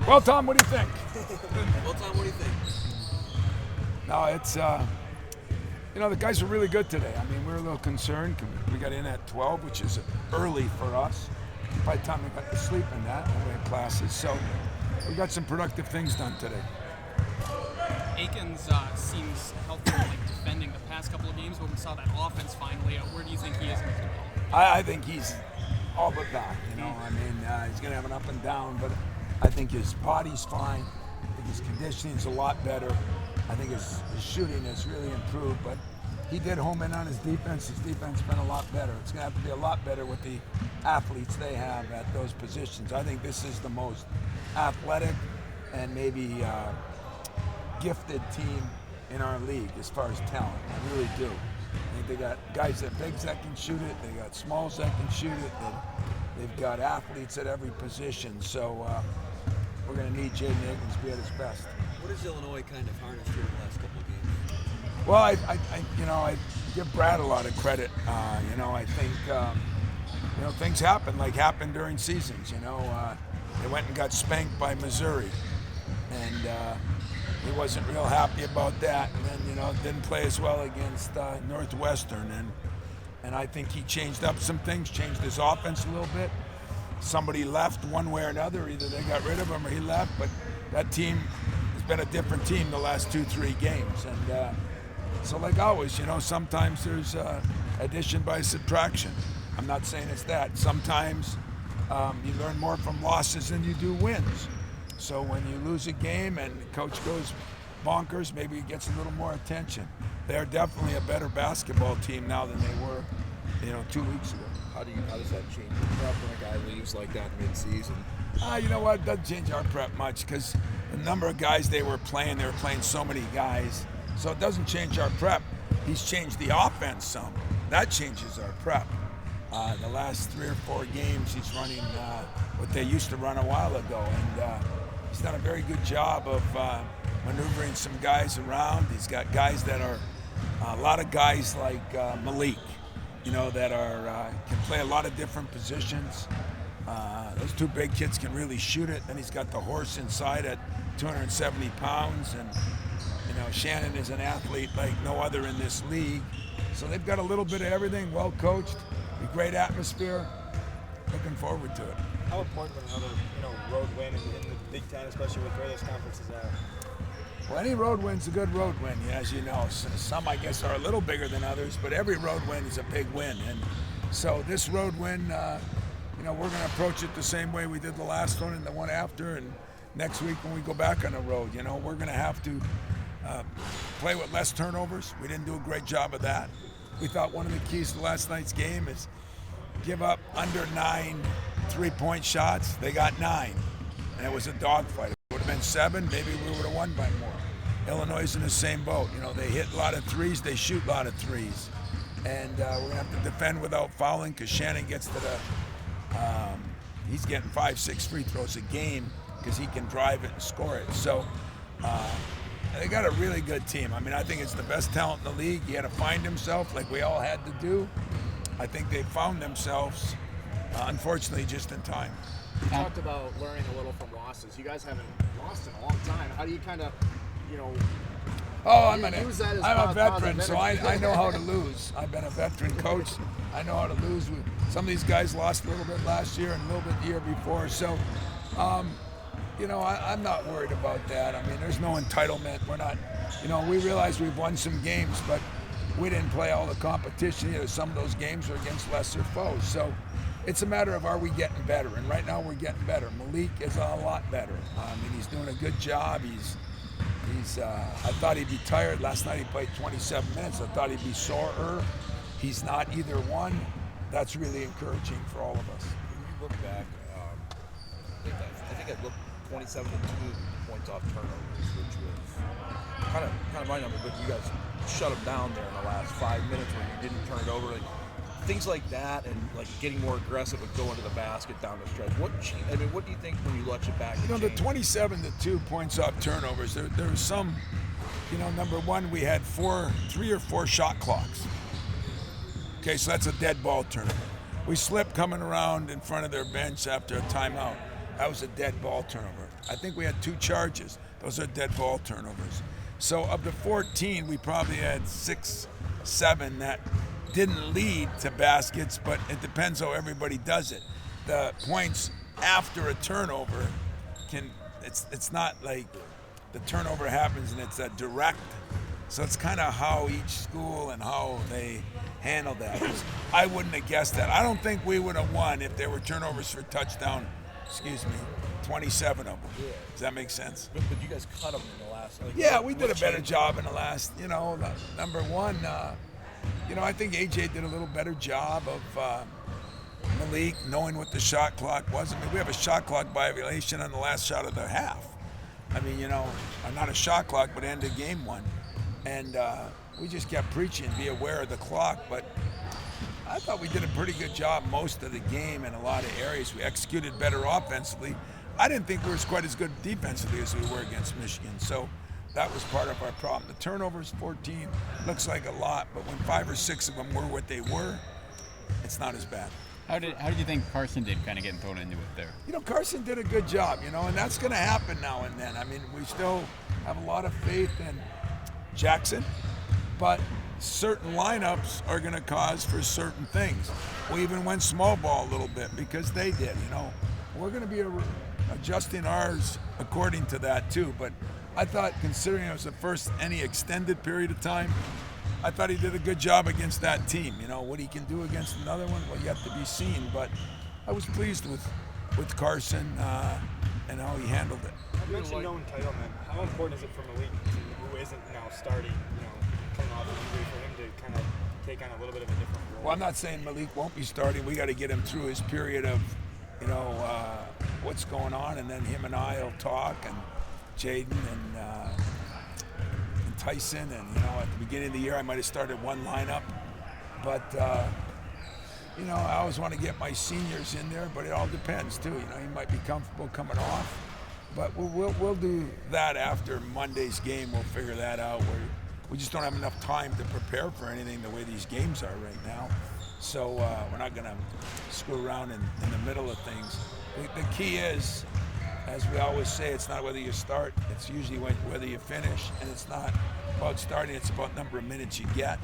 Well, Tom, what do you think? Well, Tom, what do you think? No, it's the guys are really good today. I mean, we're a little concerned. We got in at 12, which is early for us. By the time we got to sleep in that, and we had classes. So we got some productive things done today. Aikens seems healthy, defending the past couple of games, but we saw that offense finally. Where do you think he is in his development? I think he's all but back. I mean, he's going to have an up and down, but I think his body's fine. I think his conditioning's a lot better. I think his shooting has really improved, but he did home in on his defense. His defense has been a lot better. It's going to have to be a lot better with the athletes they have at those positions. I think this is the most athletic and maybe gifted team in our league as far as talent. I really do. I think they got guys that bigs that can shoot it. They got smalls that can shoot it. They've got athletes at every position. So we're going to need Jaden Aikens to be at his best. What has Illinois kind of harnessed here in the last couple of games? Well, I give Brad a lot of credit. I think things happen during seasons. They went and got spanked by Missouri, and he wasn't real happy about that. And then didn't play as well against Northwestern, and I think he changed up some things, changed his offense a little bit. Somebody left one way or another. Either they got rid of him or he left, but that team has been a different team the last 2-3 games. And so like always, sometimes there's addition by subtraction. I'm not saying it's that. Sometimes you learn more from losses than you do wins. So when you lose a game and the coach goes bonkers, maybe he gets a little more attention. They're definitely a better basketball team now than they were, 2 weeks ago. How does that change your prep when a guy leaves like that mid-season? You know what? It doesn't change our prep much because the number of guys they were playing so many guys. So it doesn't change our prep. He's changed the offense some. That changes our prep. The last 3 or 4 games, he's running what they used to run a while ago. And he's done a very good job of maneuvering some guys around. He's got guys that are, a lot of guys like Malik, that are can play a lot of different positions. Those 2 big kids can really shoot it. Then he's got the horse inside at 270 pounds. And, Shannon is an athlete like no other in this league. So they've got a little bit of everything, well coached, a great atmosphere. Looking forward to it. How important would another, road win in the Big Ten, especially with where those conferences are? Well, any road win's a good road win, as you know. Some, I guess, are a little bigger than others, but every road win is a big win. And so this road win, we're going to approach it the same way we did the last one and the one after. And next week when we go back on the road, we're going to have to play with less turnovers. We didn't do a great job of that. We thought one of the keys to last night's game is give up under 9 3-point shots. They got 9, and it was a dogfight. If it would have been 7, maybe we would have won by more. Illinois is in the same boat. They hit a lot of threes, they shoot a lot of threes. And we're going to have to defend without fouling because Shannon gets to he's getting 5-6 free throws a game because he can drive it and score it. So they got a really good team. I mean, I think it's the best talent in the league. He had to find himself like we all had to do. I think they found themselves, unfortunately, just in time. You talked about learning a little from losses. You guys haven't lost in a long time. How do you kind of, I'm use that as a veteran, so I know how to lose. I've been a veteran coach. I know how to lose. Some of these guys lost a little bit last year and a little bit the year before. So, I'm not worried about that. I mean, there's no entitlement. We're not, we realize we've won some games, but we didn't play all the competition either. Some of those games are against lesser foes. So it's a matter of, are we getting better? And right now we're getting better. Malik is a lot better. I mean, he's doing a good job. I thought he'd be tired. Last night he played 27 minutes. I thought he'd be sorer. He's not either one. That's really encouraging for all of us. When you look back, I think it looked 27 to 2 points off turnovers, which was kind of my number, but you guys shut them down there in the last 5 minutes when you didn't turn it over. Things like that, and getting more aggressive and going to the basket down the stretch. What do you think when you watch it back? The 27 to 2 points off turnovers. There was some. Number one, we had 3 or 4 shot clocks. Okay, so that's a dead ball turnover. We slipped coming around in front of their bench after a timeout. That was a dead ball turnover. I think we had 2 charges. Those are dead ball turnovers. So of the 14, we probably had 6, 7 that didn't lead to baskets, but it depends how everybody does it. The points after a turnover it's not like the turnover happens and it's a direct. So it's kind of how each school and how they handle that. I wouldn't have guessed that. I don't think we would have won if there were turnovers for touchdown, 27 of them. Yeah. Does that make sense? But you guys cut them in the last. Yeah, we did a better job in the last, number one, I think AJ did a little better job of Malik knowing what the shot clock was. I mean, we have a shot clock violation on the last shot of the half. I mean, not a shot clock, but end of game one. And we just kept preaching, be aware of the clock. But I thought we did a pretty good job most of the game in a lot of areas. We executed better offensively. I didn't think we were quite as good defensively as we were against Michigan. So that was part of our problem. The turnovers, 14, looks like a lot, but when 5 or 6 of them were what they were, it's not as bad. How did you think Carson did kind of getting thrown into it there? Carson did a good job, and that's going to happen now and then. I mean, we still have a lot of faith in Jackson, but certain lineups are going to cause for certain things. We even went small ball a little bit because they did, We're going to be adjusting ours according to that too, but I thought, considering it was the first any extended period of time, I thought he did a good job against that team. What he can do against another one, well, yet to be seen. But I was pleased with Carson and how he handled it. You mentioned no entitlement. How important is it for Malik, who isn't now starting, coming off an injury, for him to kind of take on a little bit of a different role? Well, I'm not saying Malik won't be starting. We got to get him through his period of, what's going on, and then him and I will talk, and Jaden and Tyson, and at the beginning of the year I might have started one lineup, but I always want to get my seniors in there, but it all depends too. He might be comfortable coming off, but we'll do that after Monday's game. We'll figure that out. We just don't have enough time to prepare for anything the way these games are right now, so we're not going to screw around in the middle of things. The key is, as we always say, it's not whether you start, it's usually whether you finish, and it's not about starting, it's about number of minutes you get.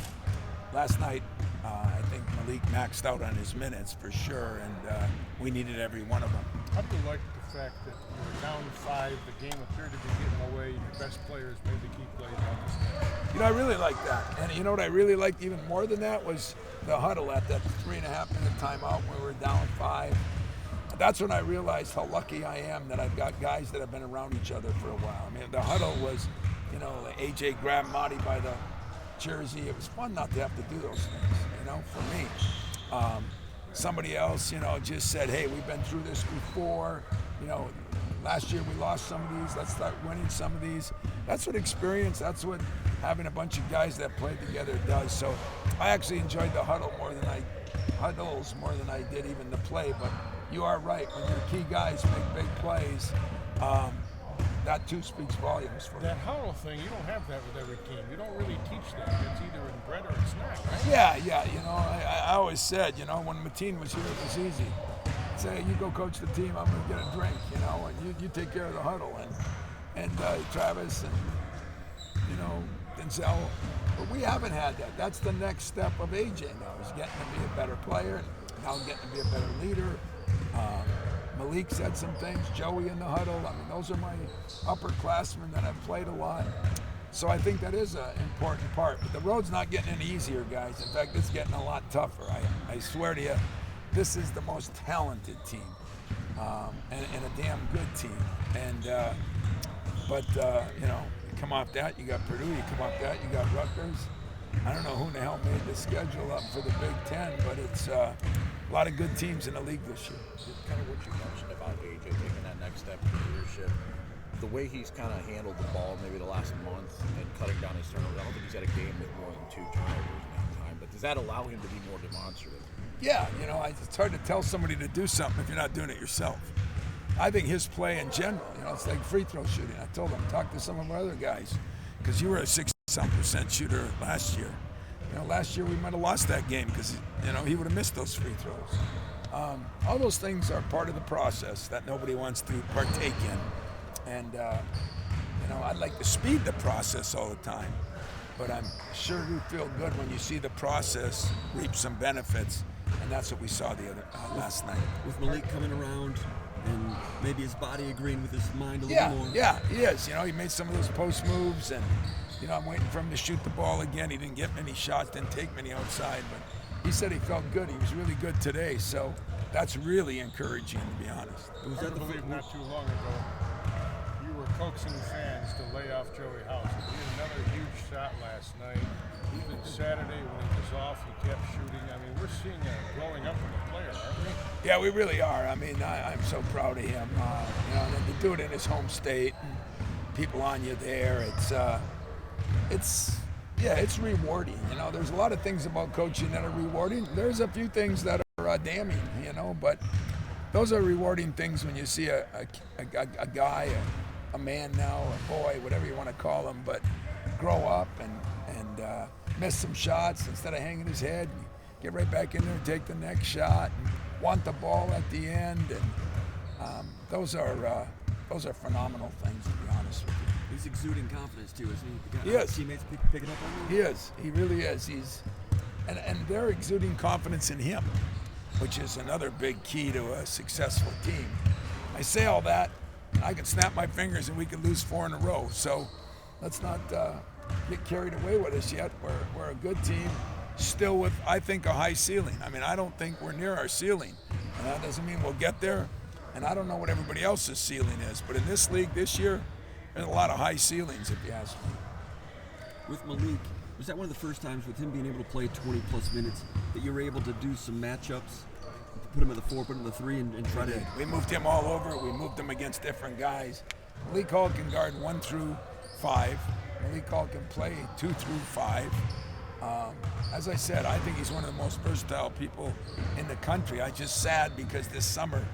Last night, I think Malik maxed out on his minutes for sure, and we needed every one of them. How do you like the fact that you were down 5, the game appeared to be getting away, your best players made the key plays on this? I really like that. And what I really liked even more than that was the huddle at that 3.5-minute timeout when we were down 5. That's when I realized how lucky I am that I've got guys that have been around each other for a while. I mean, the huddle was, AJ grabbed Marty by the jersey. It was fun not to have to do those things, for me. Somebody else, just said, hey, we've been through this before. Last year we lost some of these. Let's start winning some of these. That's what experience, that's what having a bunch of guys that play together does. So I actually enjoyed the huddles more than I did even the play, but you are right. When your key guys make big plays, that too speaks volumes for that huddle thing. You don't have that with every team. You don't really teach that. It's either inbred or it's not, right? Yeah. I always said, when Mateen was here, it was easy. Say, you go coach the team. I'm going to get a drink, and you take care of the huddle, and Travis and Denzel. But we haven't had that. That's the next step of AJ now. He's getting to be a better player. Now getting to be a better leader. Malik said some things, Joey in the huddle. I mean, those are my upperclassmen that I've played a lot. So I think that is an important part. But the road's not getting any easier, guys. In fact, it's getting a lot tougher. I swear to you, this is the most talented team and a damn good team. And you come off that, you got Purdue. You come off that, you got Rutgers. I don't know who in the hell made the schedule up for the Big Ten, but it's a lot of good teams in the league this year. Kind of what you mentioned about AJ taking that next step in leadership, the way he's kind of handled the ball maybe the last month and cutting down his turnovers. I don't think he's had a game with more than 2 turnovers in that time, but does that allow him to be more demonstrative? Yeah, it's hard to tell somebody to do something if you're not doing it yourself. I think his play in general, it's like free throw shooting. I told him, talk to some of our other guys, because you were a 60-some% shooter last year. Last year we might have lost that game because, he would have missed those free throws. All those things are part of the process that nobody wants to partake in. And, I'd like to speed the process all the time. But I'm sure you feel good when you see the process reap some benefits. And that's what we saw last night. With Malik coming around and maybe his body agreeing with his mind a little more. Yeah, he is. He made some of those post moves, and I'm waiting for him to shoot the ball again. He didn't get many shots, didn't take many outside, but he said he felt good. He was really good today, so that's really encouraging, to be honest. I believe not too long ago, you were coaxing fans to lay off Joey House. He had another huge shot last night. Even Saturday when he was off, he kept shooting. I mean, we're seeing a growing up from a player, aren't we? Yeah, we really are. I mean, I'm so proud of him. And to do it in his home state, and people on you there, it's rewarding. There's a lot of things about coaching that are rewarding. There's a few things that are damning, but those are rewarding things when you see a guy, a man now, a boy, whatever you want to call him, but grow up and miss some shots instead of hanging his head, and get right back in there and take the next shot and want the ball at the end. And those are phenomenal things, to be honest with you. He's exuding confidence too, isn't he? He is. Teammates picking up on him. He is. He really is. And they're exuding confidence in him, which is another big key to a successful team. I say all that, I can snap my fingers and we could lose 4 in a row. So let's not get carried away with us yet. We're a good team, still with, I think, a high ceiling. I mean, I don't think we're near our ceiling. And that doesn't mean we'll get there. And I don't know what everybody else's ceiling is. But in this league this year, there's a lot of high ceilings, if you ask me. With Malik, was that one of the first times with him being able to play 20-plus minutes that you were able to do some matchups, put him at the 4, put him at the 3, and try to... We moved him all over. We moved him against different guys. Malik Hall can guard 1 through 5. Malik Hall can play 2 through 5. As I said, I think he's one of the most versatile people in the country. I'm just sad because this summer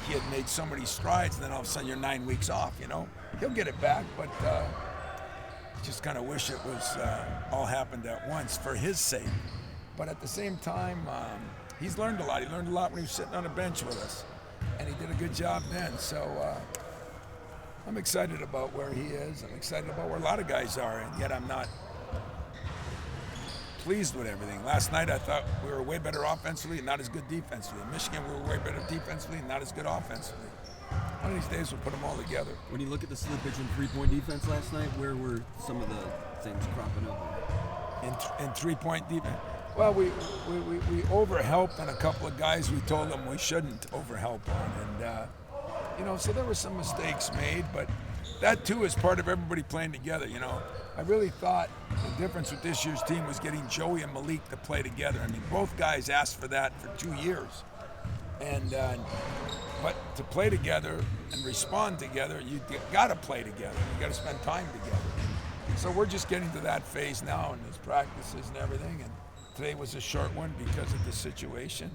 he had made so many strides, and then all of a sudden you're 9 weeks off, He'll get it back, but just kind of wish it was all happened at once for his sake. But at the same time, he's learned a lot. He learned a lot when he was sitting on a bench with us, and he did a good job then. So I'm excited about where he is. I'm excited about where a lot of guys are, and yet I'm not pleased with everything. Last night I thought we were way better offensively and not as good defensively. In Michigan we were way better defensively and not as good offensively. One of these days we'll put them all together. When you look at the slippage in three-point defense last night, where were some of the things cropping up? In three-point defense? Well, we overhelped on a couple of guys we told them we shouldn't overhelp on. And, so there were some mistakes made, but that too is part of everybody playing together, I really thought the difference with this year's team was getting Joey and Malik to play together. I mean, both guys asked for that for 2 years. And but to play together and respond together, you got to play together. You got to spend time together. So we're just getting to that phase now, and there's practices and everything. And today was a short one because of the situation.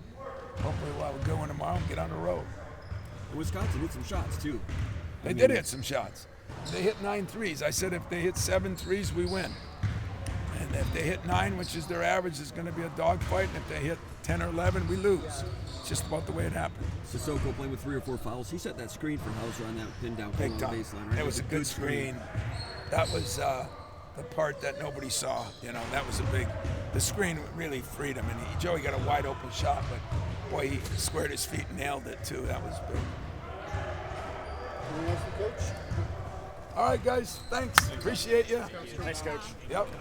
Hopefully we'll have a good one tomorrow and get on the road. Wisconsin hit some shots too. They did hit some shots. They hit 9 threes. I said if they hit 7 threes, we win. And if they hit 9, which is their average, it's going to be a dogfight. And if they hit 10 or 11, we lose. It's just about the way it happened. Sissoko playing with 3 or 4 fouls. He set that screen for Hauser on that pin down Big corner time. baseline, right? It was a good screen. That was the part that nobody saw. That was the screen really freed him. And Joey got a wide open shot, but boy, he squared his feet and nailed it too. That was big. All right, guys. Thanks. Appreciate you. Thanks, Coach. Yep.